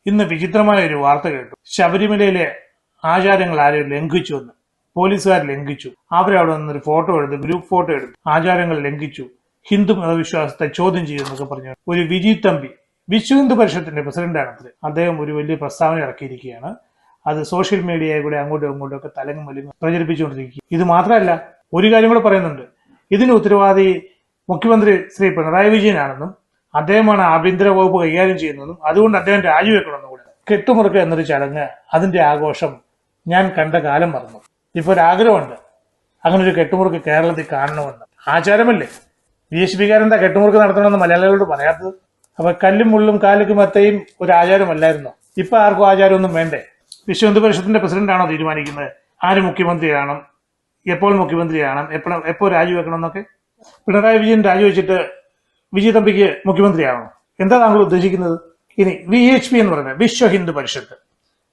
ഇന്ന് വിചിത്രമായ ഒരു വാർത്ത കേട്ടു. ശബരിമലയിലെ ആചാരങ്ങൾ ആരും ലംഘിച്ചു എന്ന് പോലീസുകാർ ലംഘിച്ചു. അവരവിടെ നിന്നൊരു ഫോട്ടോ എടുത്ത്, ഗ്രൂപ്പ് ഫോട്ടോ എടുത്ത് ആചാരങ്ങൾ ലംഘിച്ചു, ഹിന്ദു മതവിശ്വാസത്തെ ചോദ്യം ചെയ്യുന്നൊക്കെ പറഞ്ഞു ഒരു വിജി തമ്പി, വിശ്വ ഹിന്ദു പരിഷത്തിന്റെ പ്രസിഡന്റാണ്. അദ്ദേഹം ഒരു വലിയ പ്രസ്താവന ഇറക്കിയിരിക്കുകയാണ്. അത് സോഷ്യൽ മീഡിയയിൽ കൂടെ അങ്ങോട്ടും ഇങ്ങോട്ടും ഒക്കെ തലങ്ങും മലങ്ങും പ്രചരിപ്പിച്ചുകൊണ്ടിരിക്കുക. ഇത് മാത്രമല്ല, ഒരു കാര്യം കൂടെ പറയുന്നുണ്ട്. ഇതിന് ഉത്തരവാദി മുഖ്യമന്ത്രി ശ്രീ പിണറായി വിജയനാണെന്നും അദ്ദേഹമാണ് ആഭ്യന്തര വകുപ്പ് കൈകാര്യം ചെയ്യുന്നതും അതുകൊണ്ട് അദ്ദേഹം രാജിവെക്കണമെന്നും കൂടെ. കെട്ടുമുറുക്ക എന്നൊരു ചടങ്ങ്, അതിന്റെ ആഘോഷം ഞാൻ കണ്ട കാലം മറന്നു. ഇപ്പൊ ഒരാഗ്രഹമുണ്ട്, അങ്ങനെ ഒരു കെട്ടുമുറുക്ക് കേരളത്തിൽ കാണണമെന്ന്. ആചാരമല്ലേ? BHP കാരെന്താ കെട്ടുമുറുക്ക് നടത്തണമെന്ന് മലയാളികളോട് പറയാത്തത്? അപ്പൊ കല്ലും മുള്ളും കാലുക്കും മത്തയും ഒരു ആചാരമല്ലായിരുന്നോ? ഇപ്പൊ ആർക്കും ആചാരമൊന്നും വേണ്ടേ? വിശ്വ ഹിന്ദു പരിഷത്തിന്റെ പ്രസിഡന്റാണോ തീരുമാനിക്കുന്നത് ആര് മുഖ്യമന്ത്രിയാണ്, എപ്പോൾ മുഖ്യമന്ത്രിയാണ്, എപ്പോൾ രാജിവെക്കണം എന്നൊക്കെ? പിണറായി വിജയൻ രാജിവെച്ചിട്ട് വിജയ് തമ്പിക്ക് മുഖ്യമന്ത്രിയാണോ? എന്താ താങ്കൾ ഉദ്ദേശിക്കുന്നത്? ഇനി VHP എന്ന് പറയുന്നത് വിശ്വ ഹിന്ദു പരിഷത്ത്.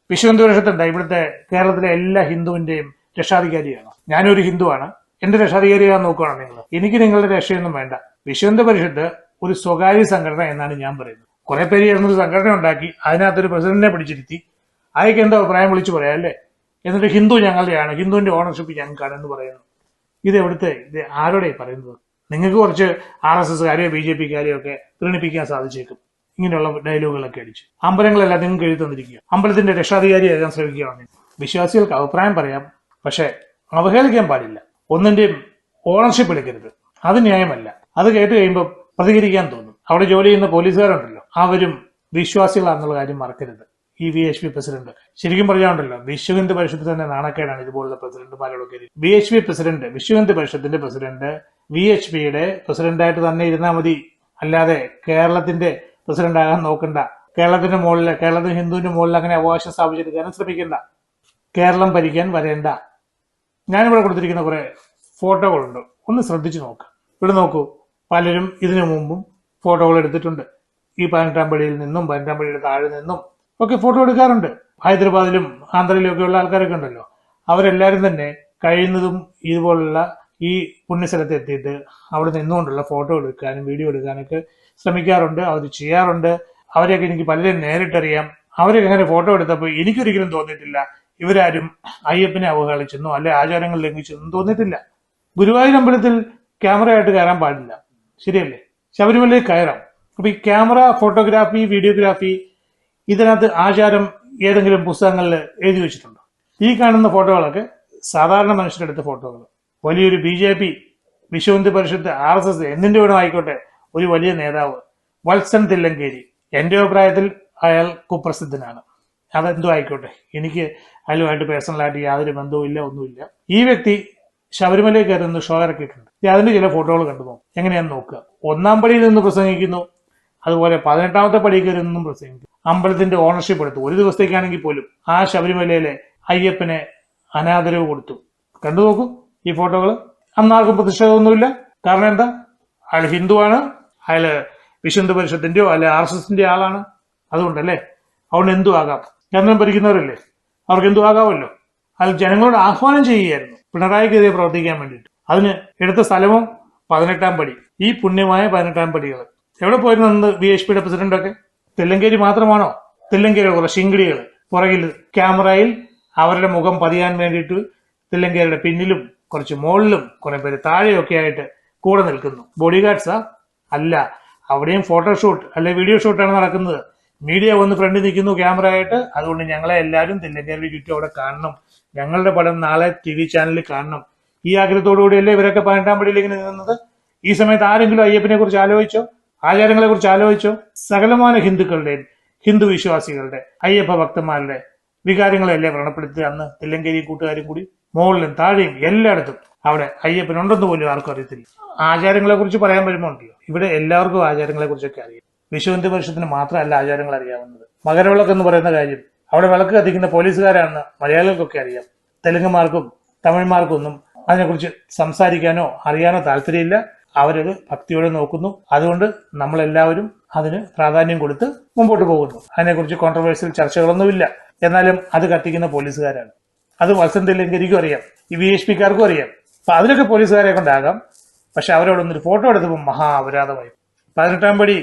വിശ്വ ഹിന്ദു പരിഷത്ത് എന്താ? ഇവിടുത്തെ കേരളത്തിലെ എല്ലാ ഹിന്ദുവിന്റെയും രക്ഷാധികാരിയാണ്. ഞാനൊരു ഹിന്ദുവാണ്, എന്റെ രക്ഷാധികാരിയാകാൻ നോക്കുകയാണ് നിങ്ങൾ. എനിക്ക് നിങ്ങളുടെ രക്ഷയൊന്നും വേണ്ട. വിശ്വ ഹിന്ദു പരിഷത്ത് ഒരു സ്വകാര്യ സംഘടന എന്നാണ് ഞാൻ പറയുന്നത്. കുറെ പേര് ചേർന്നൊരു സംഘടന ഉണ്ടാക്കി അതിനകത്തൊരു പ്രസിഡന്റിനെ പിടിച്ചിരുത്തി അയക്ക് എന്താ അഭിപ്രായം വിളിച്ചു പറയാം അല്ലേ? എന്നിട്ട് ഹിന്ദു ഞങ്ങളുടെയാണ്, ഹിന്ദുവിന്റെ ഓണർഷിപ്പ് ഞങ്ങൾക്കാണ് എന്ന് പറയുന്നു. ഇത് ആരോടെ പറയുന്നത്? നിങ്ങൾക്ക് കുറച്ച് RSS കാരെയോ BJP കാരെയോ ഒക്കെ പ്രീണിപ്പിക്കാൻ സാധിച്ചേക്കും ഇങ്ങനെയുള്ള ഡയലോഗുകളൊക്കെ അടിച്ച്. അമ്പലങ്ങളെല്ലാം നിങ്ങൾക്ക് എഴുതി തന്നിരിക്കുക, അമ്പലത്തിന്റെ രക്ഷാധികാരിയാകാൻ ശ്രമിക്കുകയാണ്. വിശ്വാസികൾക്ക് അഭിപ്രായം പറയാം, പക്ഷെ അവഹേളിക്കാൻ പാടില്ല. ഒന്നിന്റെയും ഓണർഷിപ്പ് എടുക്കരുത്, അത് ന്യായമല്ല. അത് കേട്ട് കഴിയുമ്പോൾ പ്രതികരിക്കാൻ തോന്നും. അവിടെ ജോലി ചെയ്യുന്ന പോലീസുകാരുണ്ടല്ലോ, അവരും വിശ്വാസികളാണെന്നുള്ള കാര്യം മറക്കരുത്. ഈ VHP പ്രസിഡന്റ് ശരിക്കും പറഞ്ഞാണ്ടല്ലോ, വിശ്വ ഹിന്ദു പരിഷത്ത് തന്നെ നാണക്കേടാണ് ഇതുപോലുള്ള പ്രസിഡന്റുമാരോടൊക്കെ. VHP president, Vishwa Hindu പരിഷത്തിന്റെ president VHPയുടെ പ്രസിഡന്റായിട്ട് തന്നെ ഇരുന്നാൽ മതി. അല്ലാതെ കേരളത്തിന്റെ പ്രസിഡന്റ് ആകാൻ നോക്കണ്ട. കേരളത്തിന്റെ മുകളിൽ, കേരളത്തിന് ഹിന്ദുവിന്റെ മുകളിൽ അങ്ങനെ അവകാശം സ്ഥാപിച്ചെടുക്കാനും ശ്രമിക്കണ്ട. കേരളം ഭരിക്കാൻ വരേണ്ട. ഞാനിവിടെ കൊടുത്തിരിക്കുന്ന കുറെ ഫോട്ടോകളുണ്ട്, ഒന്ന് ശ്രദ്ധിച്ചു നോക്കുക. ഇവിടെ നോക്കൂ, പലരും ഇതിനു മുമ്പും ഫോട്ടോകൾ എടുത്തിട്ടുണ്ട്. ഈ 18-ാം പടിയിൽ നിന്നും 18-ാം പടിയുടെ താഴെ നിന്നും ഒക്കെ ഫോട്ടോ എടുക്കാറുണ്ട്. ഹൈദരാബാദിലും ആന്ധ്രയിലും ഒക്കെ ഉള്ള ആൾക്കാരൊക്കെ ഉണ്ടല്ലോ, അവരെല്ലാരും തന്നെ കഴിയുന്നതും ഇതുപോലുള്ള ഈ പുണ്യസ്ഥലത്ത് എത്തിയിട്ട് അവിടെ നിന്നുകൊണ്ടുള്ള ഫോട്ടോ എടുക്കാനും വീഡിയോ എടുക്കാനൊക്കെ ശ്രമിക്കാറുണ്ട്. അവർ ചെയ്യാറുണ്ട്. അവരെയൊക്കെ എനിക്ക് പലരും നേരിട്ടറിയാം. അവരൊക്കെ അങ്ങനെ ഫോട്ടോ എടുത്തപ്പോൾ എനിക്കൊരിക്കലും തോന്നിയിട്ടില്ല ഇവരാരും അയ്യപ്പനെ അവഹേളിച്ചെന്നോ അല്ലെ ആചാരങ്ങൾ ലംഘിച്ചെന്നും തോന്നിയിട്ടില്ല. ഗുരുവായൂർ അമ്പലത്തിൽ ക്യാമറയായിട്ട് കയറാൻ പാടില്ല, ശരിയല്ലേ? ശബരിമലയിൽ കയറാം. അപ്പൊ ഈ ക്യാമറ, ഫോട്ടോഗ്രാഫി, വീഡിയോഗ്രാഫി, ഇതിനകത്ത് ആചാരം ഏതെങ്കിലും പുസ്തകങ്ങളിൽ എഴുതി വെച്ചിട്ടുണ്ടോ? ഈ കാണുന്ന ഫോട്ടോകളൊക്കെ സാധാരണ മനുഷ്യരെടുത്ത ഫോട്ടോകൾ. വലിയൊരു BJP, വിശ്വ ഹിന്ദു പരിഷത്ത്, RSS എന്തിന്റെ വേണം ആയിക്കോട്ടെ, ഒരു വലിയ നേതാവ് വത്സൻ തില്ലങ്കേരി, എന്റെ അഭിപ്രായത്തിൽ അയാൾ കുപ്രസിദ്ധനാണ്. അതെന്തോ ആയിക്കോട്ടെ, എനിക്ക് അയാളുമായിട്ട് പേഴ്സണലായിട്ട് യാതൊരു ബന്ധവും ഇല്ല, ഒന്നുമില്ല. ഈ വ്യക്തി ശബരിമലയിൽ കയറുന്ന ഷോ ഇറക്കിയിട്ടുണ്ട്. അതിന്റെ ചില ഫോട്ടോകൾ കണ്ടു പോകും. എങ്ങനെയാന്ന് നോക്കുക. 1-ാം പടിയിൽ നിന്ന് പ്രസംഗിക്കുന്നു, അതുപോലെ 18-ാമത്തെ പടിയിൽ കയറി നിന്നും പ്രസംഗിക്കുന്നു. അമ്പലത്തിന്റെ ഓണർഷിപ്പ് എടുത്തു. ഒരു ദിവസത്തേക്കാണെങ്കിൽ പോലും ആ ശബരിമലയിലെ അയ്യപ്പനെ അനാദരവ് കൊടുത്തു. കണ്ടു നോക്കൂ ഈ ഫോട്ടോകൾ. അന്നാർക്കും പ്രതിഷേധമൊന്നുമില്ല. കാരണം എന്താ? അയാൾ ഹിന്ദുവാണ്, അയാള് വിശ്വ ഹിന്ദു പരിഷത്തിന്റെയോ അല്ലെ RSSന്റെ ആളാണ്. അതുകൊണ്ടല്ലേ, അതുകൊണ്ട് എന്തു ആകാം. കേന്ദ്രം ഭരിക്കുന്നവരല്ലേ, അവർക്ക് എന്തു ആകാമല്ലോ. അയാൾ ജനങ്ങളോട് ആഹ്വാനം ചെയ്യുകയായിരുന്നു പിണറായിക്കെതിരെ പ്രവർത്തിക്കാൻ വേണ്ടിയിട്ട്. അതിന് എടുത്ത സ്ഥലവും 18-ാം പടി. ഈ പുണ്യമായ 18-ാം പടികൾ എവിടെ പോയിരുന്നു VHPയുടെ പ്രസിഡന്റൊക്കെ? തില്ലങ്കേരി മാത്രമാണോ? തില്ലങ്കേരി കുറെ ശിങ്കിടികൾ പുറകിൽ ക്യാമറയിൽ അവരുടെ മുഖം പതിയാൻ വേണ്ടിയിട്ട് തില്ലങ്കേരിയുടെ പിന്നിലും കുറച്ച് മുകളിലും കുറെ പേര് താഴെയൊക്കെ ആയിട്ട് കൂടെ നിൽക്കുന്നു. ബോഡി ഗാർഡ്സാ? അല്ല, അവിടെയും ഫോട്ടോഷൂട്ട് അല്ലെ വീഡിയോ ഷൂട്ടാണ് നടക്കുന്നത്. മീഡിയ വന്ന് ഫ്രണ്ടിൽ നിൽക്കുന്നു ക്യാമറ ആയിട്ട്. അതുകൊണ്ട് ഞങ്ങളെ എല്ലാവരും തില്ലങ്കേരിയുടെ ചുറ്റും അവിടെ കാണണം, ഞങ്ങളുടെ പടം നാളെ TV ചാനലിൽ കാണണം. ഈ ആഗ്രഹത്തോടുകൂടിയല്ലേ ഇവരൊക്കെ 18-ാം പടിയിലേക്ക് നിന്നത്. ഈ സമയത്ത് ആരെങ്കിലും അയ്യപ്പനെ കുറിച്ച് ആലോചിച്ചോ? ആചാരങ്ങളെ കുറിച്ച് ആലോചിച്ചോ? സകലമാന ഹിന്ദുക്കളുടെയും, ഹിന്ദു വിശ്വാസികളുടെ, അയ്യപ്പ ഭക്തന്മാരുടെ വികാരങ്ങളെല്ലാം വ്രണപ്പെടുത്തി അന്ന് തില്ലങ്കേരി കൂട്ടുകാരും കൂടി മുകളിലും താഴെയും എല്ലായിടത്തും അവിടെ അയ്യപ്പനുണ്ടെന്ന് പോലും ആർക്കും അറിയത്തില്ല. ആചാരങ്ങളെ കുറിച്ച് പറയാൻ വരുമ്പോൾ ഉണ്ടല്ലോ, ഇവിടെ എല്ലാവർക്കും ആചാരങ്ങളെ കുറിച്ചൊക്കെ അറിയാം. വിശ്വ ഹിന്ദു പരിഷത്തിന് മാത്രമല്ല ആചാരങ്ങൾ അറിയാവുന്നത്. മകരവിളക്ക് എന്ന് പറയുന്ന കാര്യം, അവിടെ വിളക്ക് കത്തിക്കുന്ന പോലീസുകാരാണെന്ന് മലയാളികൾക്കൊക്കെ അറിയാം. തെലുങ്കന്മാർക്കും തമിഴ്മാർക്കും ഒന്നും അതിനെക്കുറിച്ച് സംസാരിക്കാനോ അറിയാനോ താല്പര്യമില്ല. അവരത് ഭക്തിയോടെ നോക്കുന്നു. അതുകൊണ്ട് നമ്മളെല്ലാവരും അതിന് പ്രാധാന്യം കൊടുത്ത് മുമ്പോട്ട് പോകുന്നു. അതിനെക്കുറിച്ച് കോൺട്രവേഴ്സ്യൽ ചർച്ചകളൊന്നുമില്ല. എന്നാലും അത് കത്തിക്കുന്ന പോലീസുകാരാണ്. അത് വത്സൻ തില്ലങ്കരിക്കും അറിയാം, ഈ VHPക്കാർക്കും അറിയാം. അപ്പൊ അതിലൊക്കെ പോലീസുകാരെ കൊണ്ടാകാം. പക്ഷെ അവരോട് ഒന്നൊരു ഫോട്ടോ എടുത്തപ്പോൾ മഹാ അപരാധമായി. 18-ാം പടി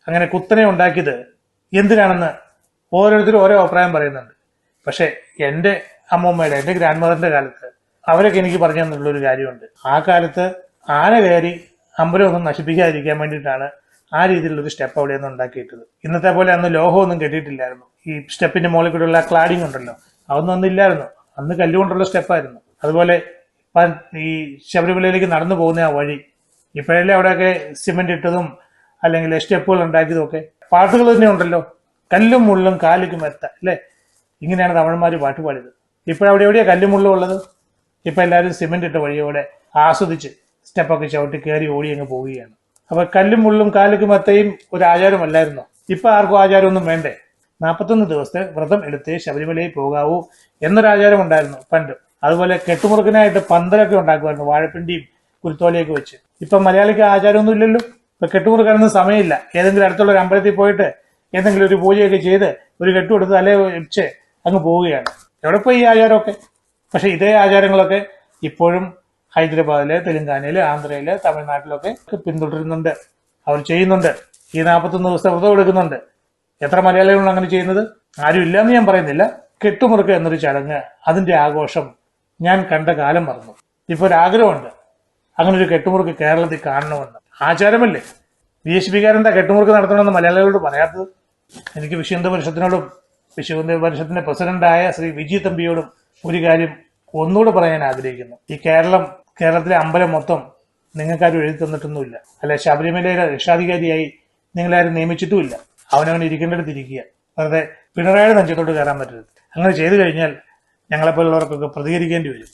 അങ്ങനെ കുത്തനെ ഉണ്ടാക്കിയത് എന്തിനാണെന്ന് ഓരോരുത്തരും ഓരോ അഭിപ്രായം പറയുന്നുണ്ട്. പക്ഷെ എൻ്റെ അമ്മൂമ്മയുടെ, എൻ്റെ ഗ്രാൻഡ് മദറിന്റെ കാലത്ത് അവരൊക്കെ എനിക്ക് പറഞ്ഞു തന്നിട്ടുള്ളൊരു കാര്യമുണ്ട്. ആ കാലത്ത് ആന കയറി അമ്പലമൊന്നും നശിപ്പിക്കാതിരിക്കാൻ വേണ്ടിയിട്ടാണ് ആ രീതിയിലുള്ളൊരു സ്റ്റെപ്പ് അവിടെ നിന്ന് ഉണ്ടാക്കിയിട്ടത്. ഇന്നത്തെ പോലെ അന്ന് ലോഹമൊന്നും കെട്ടിയിട്ടില്ലായിരുന്നു. ഈ സ്റ്റെപ്പിന്റെ മുകളിൽ കൂടെയുള്ള ക്ലാഡിംഗ് ഉണ്ടല്ലോ, അതൊന്നും അന്നില്ലായിരുന്നു. അന്ന് കല്ലുകൊണ്ടുള്ള സ്റ്റെപ്പായിരുന്നു. അതുപോലെ ഈ ശബരിമലയിലേക്ക് നടന്നു പോകുന്ന ആ വഴി ഇപ്പോഴല്ലേ അവിടെയൊക്കെ സിമെന്റ് ഇട്ടതും അല്ലെങ്കിൽ സ്റ്റെപ്പുകൾ ഉണ്ടാക്കിയതും ഒക്കെ. പാട്ടുകൾ തന്നെ ഉണ്ടല്ലോ, കല്ലും മുള്ളും കാലിക്ക് മെത്ത, അല്ലേ? ഇങ്ങനെയാണ് തമിഴന്മാർ പാട്ട് പാടിയത്. ഇപ്പോഴവിടെ എവിടെയാ കല്ലും മുള്ളും ഉള്ളത്? ഇപ്പൊ എല്ലാവരും സിമെന്റ് ഇട്ട വഴിയോടെ ആസ്വദിച്ച് സ്റ്റെപ്പൊക്കെ ചവിട്ടി കയറി ഓടി അങ്ങ് പോവുകയാണ്. അപ്പൊ കല്ലും മുള്ളും കാലിക്ക് മെത്തയും ഒരു ആചാരമല്ലായിരുന്നോ? ഇപ്പൊ ആർക്കും ആചാരമൊന്നും വേണ്ടേ? 41 ദിവസത്തെ വ്രതം എടുത്ത് ശബരിമലയിൽ പോകാവൂ എന്നൊരാചാരം ഉണ്ടായിരുന്നു പണ്ട്. അതുപോലെ കെട്ടുമുറുക്കിനായിട്ട് പന്തലൊക്കെ ഉണ്ടാക്കുമായിരുന്നു, വാഴപ്പിണ്ടിയും കുരുത്തോലയൊക്കെ വെച്ച്. ഇപ്പൊ മലയാളിക്ക് ആചാരമൊന്നും ഇല്ലല്ലോ. ഇപ്പൊ കെട്ടുമുറുക്കാനൊന്നും സമയമില്ല. ഏതെങ്കിലും അടുത്തുള്ള ഒരു അമ്പലത്തിൽ പോയിട്ട് എന്തെങ്കിലും ഒരു പൂജയൊക്കെ ചെയ്ത് ഒരു കെട്ടുകൊടുത്ത് തലേ വെച്ച് അങ്ങ് പോവുകയാണ്. എവിടെ പോയി ഈ ആചാരമൊക്കെ? പക്ഷെ ഇതേ ആചാരങ്ങളൊക്കെ ഇപ്പോഴും ഹൈദരാബാദില്, തെലങ്കാനയില്, ആന്ധ്രയില്, തമിഴ്നാട്ടിലൊക്കെ പിന്തുടരുന്നുണ്ട്. അവർ ചെയ്യുന്നുണ്ട്. ഈ 41 ദിവസത്തെ വ്രതം എടുക്കുന്നുണ്ട്. എത്ര മലയാളികളാണ് അങ്ങനെ ചെയ്യുന്നത്? ആരും ഇല്ലാന്ന് ഞാൻ പറയുന്നില്ല. കെട്ടുമുറുക്ക് എന്നൊരു ചടങ്ങ്, അതിന്റെ ആഘോഷം ഞാൻ കണ്ട കാലം മറന്നു. ഇപ്പൊ ഒരു ആഗ്രഹമുണ്ട്, അങ്ങനെ ഒരു കെട്ടുമുറുക്ക് കേരളത്തിൽ കാണണമെന്ന്. ആചാരമല്ലേ? വിദേശിപ്പിക്കാരെന്താ കെട്ടുമുറുക്ക് നടത്തണമെന്ന് മലയാളികളോട് പറയാത്തത്? എനിക്ക് വിശ്വ ഹിന്ദു പരിഷത്തിനോടും വിശ്വ ഹിന്ദു പരിഷത്തിന്റെ പ്രസിഡന്റായ ശ്രീ വിജി തമ്പിയോടും ഒരു കാര്യം ഒന്നുകൂടെ പറയാൻ ആഗ്രഹിക്കുന്നു. ഈ കേരളത്തിലെ അമ്പലം മൊത്തം നിങ്ങൾക്കാരും എഴുതി തന്നിട്ടൊന്നുമില്ല. അല്ല, ശബരിമലയുടെ രക്ഷാധികാരിയായി നിങ്ങളാരും നിയമിച്ചിട്ടുമില്ല. അവനവൻ ഇരിക്കേണ്ടടുത്ത് ഇരിക്കുക. വെറുതെ പിണറായിയുടെ നെഞ്ചത്തോട്ട് കയറാൻ പറ്റരുത്. അങ്ങനെ ചെയ്തു കഴിഞ്ഞാൽ ഞങ്ങളെപ്പോലുള്ളവർക്കൊക്കെ പ്രതികരിക്കേണ്ടി വരും.